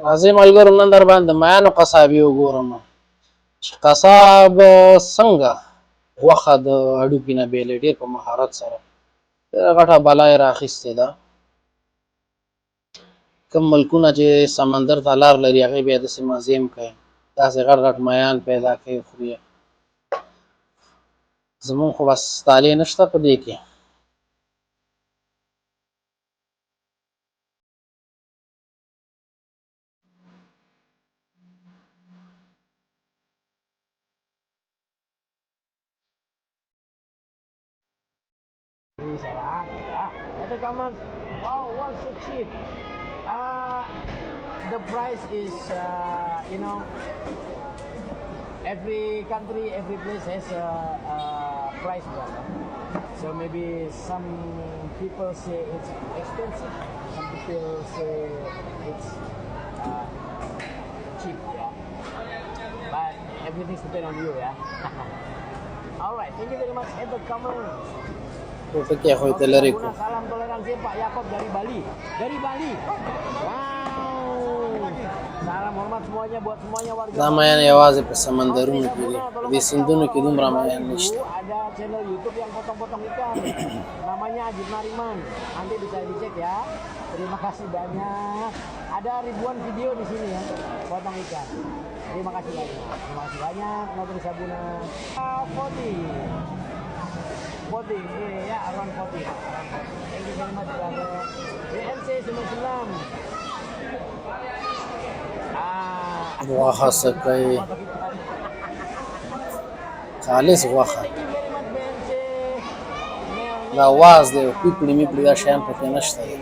راځئ ملګرو نن در باندې میانو قصابي وګورم چې قصاب څنګه غوښه د هډوکي نه بېلوي ډېر په مهارت سره ډېره غټه بلا یې راخیستې ده. کوم ملکونه چې سمندر ته لار لري هغې بیا داسې مزې هم کوي داسې غټ غټ میان پیدا کوي خوري. زمونږ خو بس طالع نشته په دې کې. Ada kamar. Wow, wow, so cheap. The price is, every country, every place has a price brother. So maybe some people say it's expensive, some people say it's cheap, yeah. But everything's depend on you, yeah. All right, thank you very much. Ada kamar. ټوپکې خو یې ته لرې کړو. Salam toleransi Pak Yakob dari Bali. Dari Bali. Wow. Salam hormat semuanya buat semuanya warga. دا میان یوازې په سمندرونو کې دي په دې سیندونو کې دومره میان نشته. Ada channel YouTube yang potong-potong ikan. Namanya Ajib Nariman. Nanti bisa dicek ya. Terima kasih banyak. Ada ribuan video di sini ya potong ikan. Terima kasih banyak. Terima kasih banyak. Notri Sabuna. Poti. Poti, ya around Poti. Thank you very much brother. BNC 99. غوښه څه کوي خالص غوښه دا واز دی پیپړي میپړي دا شیان پکې نشته دی.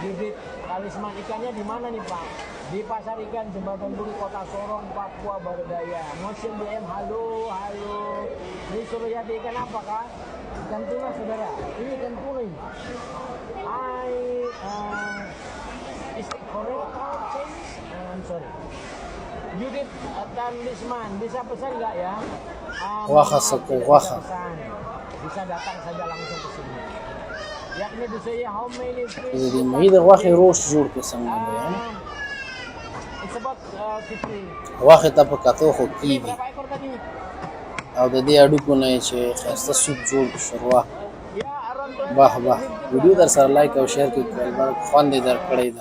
Bibit talisman ikannya di mana nih Pak? Di Pasar Ikan Jembatan Buri Kota Sorong, Papua Barat Daya. Motion BM, halo. Ini suruh lihat ikan apa Kak? Ikan tuna saudara. Ini ikan tuna ini. Is it Korea or Chinese? I'm sorry. Yudit Talisman, bisa pesan nggak ya? Waha seko waha. Bisa datang saja langsung ke sini. Yakni bisa how many دې مې د غوښې روش جوړ کړ څنګه دی It's about 50. غوښې ته په کتو خو کېږي Berapa ekor tadi? او د دې هډوکو نه یې چې ښایسته سوپ جوړ کړو شوروا Ya, around 20. باه باه ویډیو در سره لایک او شیر کړئ خوند یې درکړی ده.